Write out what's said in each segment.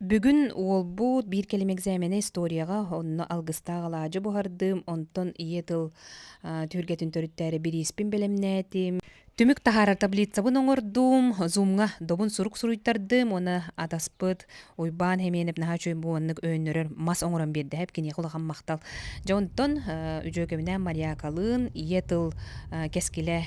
Бүгүн уолбут бир келим экзамене историяга онно алгыстаагалаажы буһардым, онтон иетыл түргетин төрүттәре бир испин белемнәтим. Түмүк тахара таблицабын оңордум, зумга добун сурук суруйтардым, оны атаспыт уйбаан хеменеп наха чөй буаннык өөннөрөр мас оңорон берди хеп кини кулахан мактал. Жонтон үжөгөмнән Мария Калын иетыл кескиле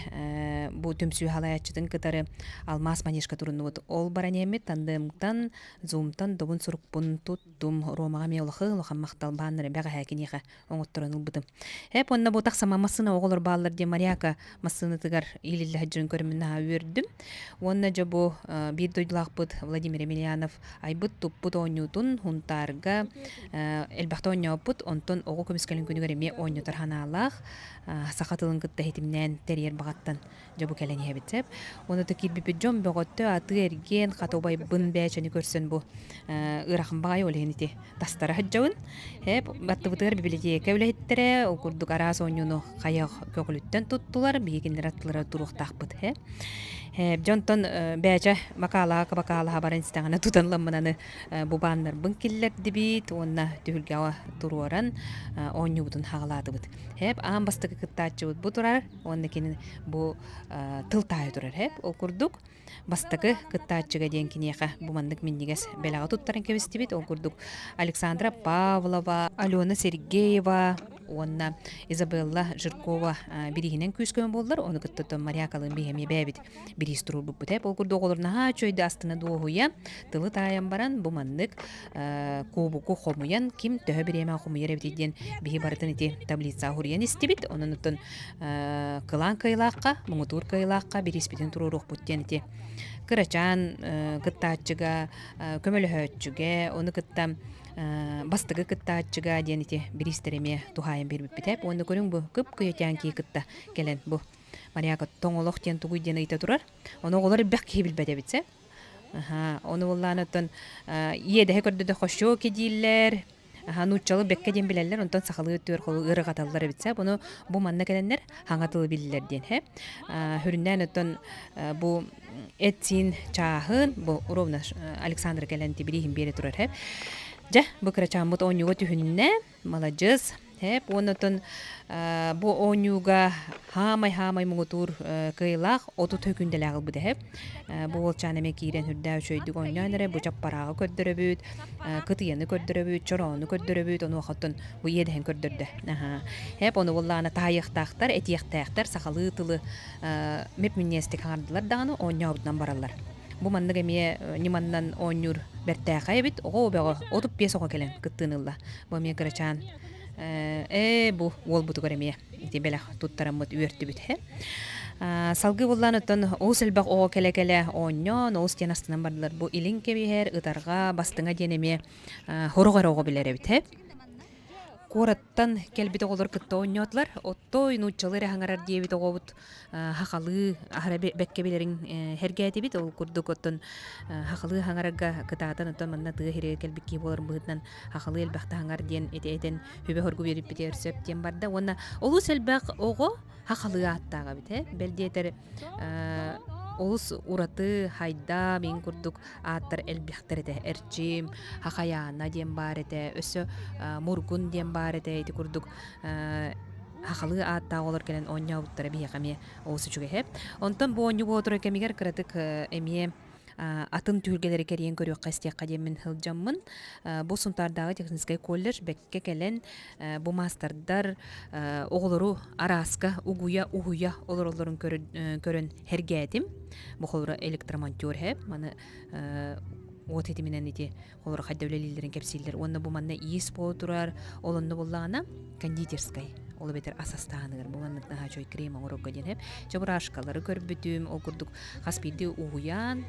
бу түмсүү халаячытын кытары алмаз манежка туруннут ол баранемит тандымтан зумтан добун сурукпун туттум ромага меолахы лохан мактал бааннары бага хакинеха оңотторонул бутым. Хеп онна бу таксама масына оголор баалар де Марияка масыны тыгар илилле хаджын көрмүнна үрдүм. Онна жобу бир дойдулакпыт Владимир Емельянов айбыт туппут оонютун хунтарга элбахта ооньооппут онтон ого көмүскелин күнүгөр эме ооньотор ханаалах сахатылын кытта хитимнен терьер багаттан жобу келени хебитсеп. Оны текир бипит жом бөгөттө аты эрген катобай бын бәчени көрсөн бу ырахын багай олегенити тастара хаджабын. Хеп баттыбытыр библиотека үлехиттере окурдук арас оонюну каяк көкүлүттен туттулар бигинлер аттылары туруктакпыт. Жонтон бәче макала хабарын стагана тутанламмананы бубаннар бынкиллер дибит онна түгүлгава туруаран оонюбутун хагалатыбыт. Хеп аан бастыгы кыттаачыбыт бу турар онна кини бу тылтайы турар. Хеп окурдук бастыгы кыттаачыга ден кинеха бумандык миннигес белага туттарын кебистибит окурдук Александра Павлова, Алена Сергеева, онна Изабелла Жиркова бирихинен күскөн болдулар. Оны кыттытын Мария Калын бихеми бәбит бирис турur буппут. Ол курдук олорна чөйді астына дуохуя тылы таян баран бумандык кубуку хомуян ким төһө биреме хомуяр эбитиден бихи барытын ити таблица хуриян истибит. Онунутун кылан кыйлакка, муңутур кыйлакка бириспитин турурук буттен ити кырачан кыттаачыга көмөлөһөчүге оны кытта бастыгы кыттаачыга денити биристереме тухайын бирбиппитеп оны көрүң бу көп күйөтян ки кытта келен бу Марияка тоңолох тен тугуй ден ыйта турар оны оголар бек кебилбете битсе оны улланатын иеде көрдөдө хошо кедиллер нуччалы бекке ден билелер онтон сахалы өттөр колу ырыгаталлар битсе буну бу манна келеннер хаңатылы биллер ден хүрүннән оттон бу этсин чаахын бу ровно Александр келенти бирихин бере турар Ja, bu kıracağım bu onyuga tühünne, malacağız. Hep onutun bu onyuga hamay muğutur kıylaq, otu tökündeler bu da hep. Bu olçan emek iren hürdəv şöydük onyanlara, bu çapparağı kördürübüt, kıtıyanı kördürübüt, çorağını kördürübüt, onu oxatun bu yedhen kördürdü. Hep onu vallana tayıq tağtar, etiyaq tağtar, saxalı tılı mep minnestik hardılar dağını onyağıdından barallar. Bu mandık emiye nimandan onyur bertəğə ebit, oğu bəğı otup piyes oğa kelen kıttığınılla. Bu emiye kıracağın bu ol butu göremiye. İti belək tuttaramıt üyertü büt. Salgı bollanıtın oğuz elbaq oğa kele onyon, oğuz tiyan astından bardılar. Bu ilin kebiher, ıdarga, bastığına denemiye horuğar oğa biler ebit. Кораттан келбите олар кытта ойнотлар. Оттой нуччалары хаңарар диебит оғобут хақалы ахара бекке билерин хергәти бит ол курдук оттон хақалы хаңарага кытаатан оттон манна тыга хире келбикки болар быһытнан хақалы элбахта хаңар диен этен хүбе хоргу берип бите өрсөп диен барда онна олус элбах ого хақалы аттага бите белдиетер Олус ураты хайда мен курдук аттар элбихтерде эрчим хахаяна дем барете өсө мургун дем барете ити курдук хахалы атта олар келен оння уттара биякаме олусу чуге хеп онтон бу онню отура кемигер кратык эмие атын түргелери керен көрүк кастия кадемин хылжаммын бу сунтардагы технический колледж бекке келен бу мастердар оголору араска угуя олорлорун көрөн хергетим бу холора электромонтер хеп маны вот эти менен эти холора хаддевлелилерин кепсиллер онна бу манна иис боло турар олонну буллагана кондитерской Ол бетер асастаныгар буганнык наха чой крема урокка ден хеп чабырашкалары көрбүтүм ол курдук хаспиди угуян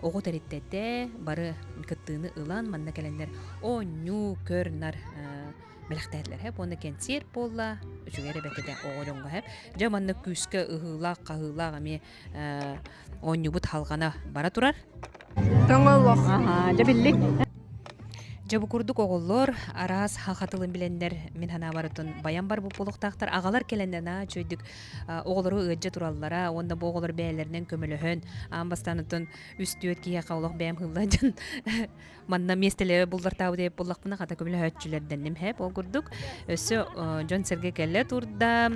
ого териттете бары кыттыны ылан манна келендер онню көрнар белектерлер хеп оны кенсер болла үчүгере бекеде оголонга хеп жаманны күскө ыгылак кагылак ами онню бут халгана бара турар Тоңоллох. жабиллик Жабукурдук оголлор араас хахатылын биленнер мен хана барытын баян бар бу болуктактар агалар келендена чөйдүк оголору ыджа тураллара онда бу оголор бээлеринен көмөлөһөн амбастанытын үстүөт кия каулак бэм хылладан манна местеле булдартабы деп буллакпына ката көмөлөһөчүлерден нем хеп огурдук өсө жон серге келе турда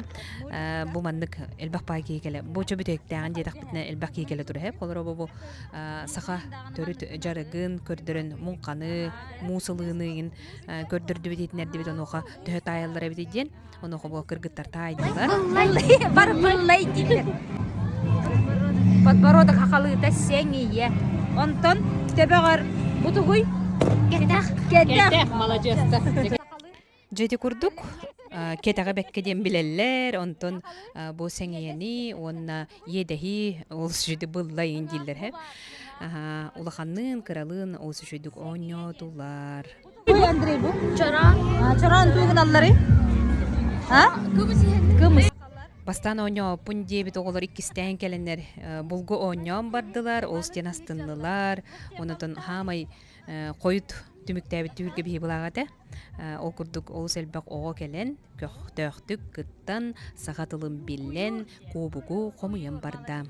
бу маннык элбак паки келе бу чөбүтектен дедакпытна элбак келе тур хеп олоро бу саха төрүт жарыгын көрдөрөн мунканы мусылыынын көрдөрдү битинер дебит онуха төһөт аяллар битиден онуха бу кыргыттар таайдылар бар буллай дилер подбородок хакалыта сеңие онтон төбөгөр бутугуй кетах молодец. Жети курдук кетага беккеден билеллер онтон бу сеңиени онна едехи ол сүжүдү буллай индилер хеп улаханнын кыралын ол сүжүдүк оñотулар. Ой Андрей бу чоран туйгун аллары кымыс Бастан оñо пун дебит оголор иккистен келенер булгу оñон бардылар ол стен астыннылар онотон хамай коют түмүктәбит түргө бии булагата ол курдук ол селбак ого келен көктөктүк кыттан сагатылын биллен кубугу комуян барда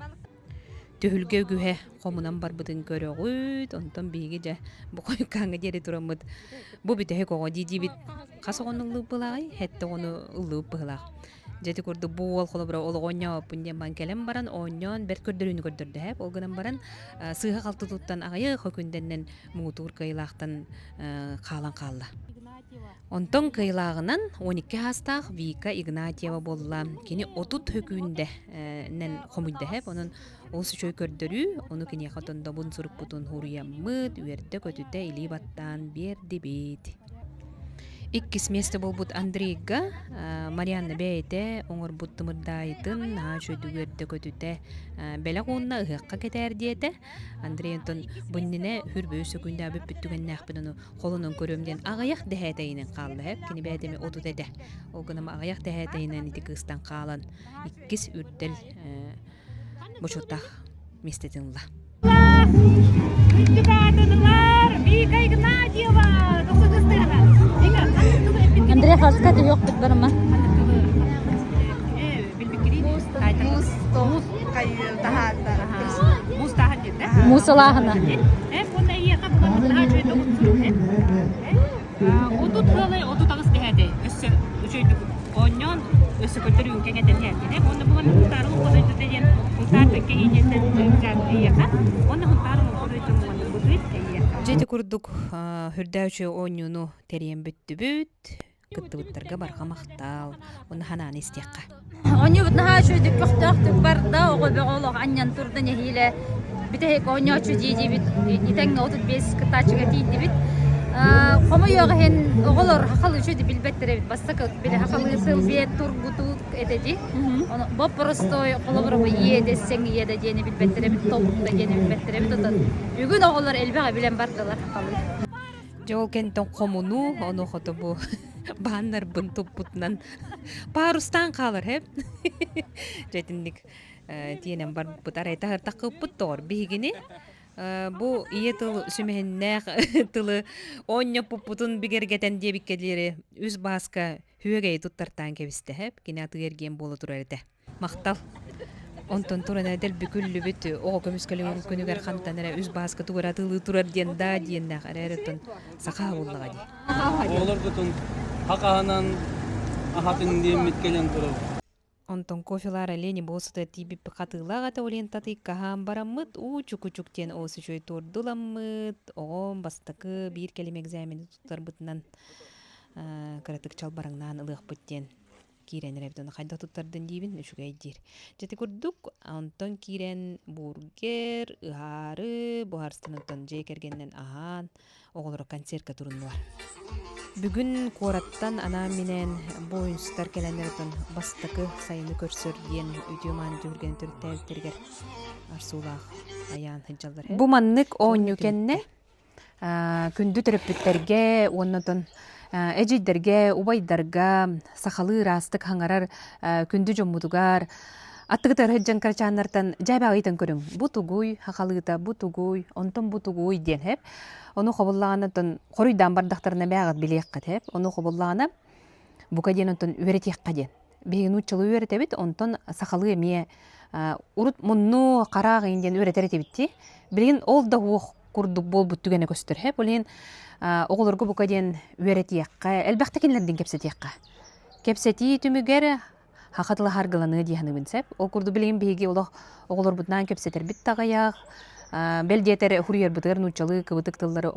төхүлгө күһэ комунан барбытын көрөгүт онтон биги же бу койкаңга жери турамыт бу бүтөһө кого дидибит касогонулуу булагай хетте ону улуу булак Жети курду буол холобро ологоня пунден бан келем баран оньон бер көрдөрүнү көрдөрдү хеп ол гынан баран сыга калты туттан агайы хөкүнденнен муутур кыйлактан калан калла. Онтон кыйлагынан 12 хастах Вика Игнатьева болла. Кини отут хөкүндө нен хомуйда хеп онун ол сүчөй көрдөрү ону кини хатында бун суруп бутун хуруяммыт үерде көтүтө или баттан берди бит. Иккис месте болбут Андрейга Марианна бейте оңор буттымырдайтын чөйдүгөрдө көтүтө беле куунна ыхакка кетер диете Андрей онтон буннине хүрбөө сөкүндө бүп бүттүгеннэхпин ону колунун көрөмден агаяк дехетейинен калды хеп кини бэдеми оду деде ол гынама агаяк дехетейинен ити кыстан калан иккис үрдел бочотах местетинла. Вика Игнатьева Андрей хаскаты yok barma. Мусалахана. Отут хылы, отут агыс дехеде. Өссө үчөйдүк оньон өссө көтөрүн кеңетен хеде. Онда буган хутарын кодойду деген хутарды кеңетен жаатыяка. Онда хутарын кодойду буган бузуйт тейяка. Жети курдук хүрдәүчү оñуну терен бүттүбүт кыттыбыттарга барга мактал уну хананы истекка. Оньо бутна чөйдүк көктөктүк барда ого беголог аньян турда нехиле битек оньо чөйди бит итен 35 кытачыга тийди бит. Кому йогын оголор хакалы чөйди билбеттере бит бастак биле хакалы сылбет тургутук этеди. Оны бо простой колобро иеде сеңиеде дени билбеттере бит толукта дени билбеттере бит отот. Бүгүн оголор элбеге билен бардылар хакалы. Жол кенттен комуну ону хотобу баннар бын туппутунан парустан калыр хеп. Жетиндик тиенен бар бутарайта хыртакыппут тор бигини бу ие тыл сүмехеннэх тылы оньо пуппутун бигергетен дебиккелери үз бааска хүөгей туттартан кебисте хеп кини атыерген болу турарыте мактал онтон турана дел бүкүллүбүт ого көмүскөлүн күнүгөр хантанера үз бааска тугара тылы турар диен да диеннах аререттон сака буллага ди олар бүтүн хакаанан ахатын диемит келен турар онтон кофелара лени болсута тибип катылагата олентаты кахан бараммыт чукучуктен осы жой турдуламмыт огом бастакы бир келим экзамени туттарбытынан каратык чалбараңнан ылыакпыттен киренеребден кайда туттардын дийбин үчүгейдир жети курдук онтон кирен бургер ыхары буарстанытын жейкергенден ахан оголоро концертка турунуар бүгүн кораттан ана менен боюнстар келендерден бастакы сайыны көрсөр диен үтүман жүрген төртөбүттергер арсуулах аян хыжалдар бу маннык оñu кенне күндү төрөпүттерге оннотон эжидерге убайдарга сахалы растык хаңарар күндү жоммутугар Аттыгытар хыджан карачааннартан жайбагыйтан көрүң. Бутугуй, хакалыта, бутугуй, онтон бутугуй ден хеп. Ону хобуллаганатан коруйдан бардактарына бягат билияккат хеп. Ону хобуллагана бука ден онтон үеретиякка ден. Беген уччылы үеретебит, онтон сакалы эмие урут мунну карагын ден үеретеретебитти. Билген ол да уох курдук болбут түгене көстөр хеп. Олен оголорго бука ден үеретиякка, элбактакинлерден кепсетиякка. Кепсети түмүгер хакатыла харгыланы дияны бинсеп. Ол курду билген беги олох оголор бутнан кепсетер бит тагаяк. Белдетер хурьер бутыр нучалы кыбытык тыллары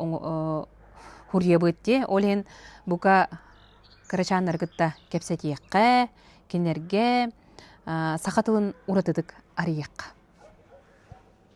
хурье бытте. Олен бука карачаннар гытта кепсетиякка, кинерге сакатылын уратыдык арыякка.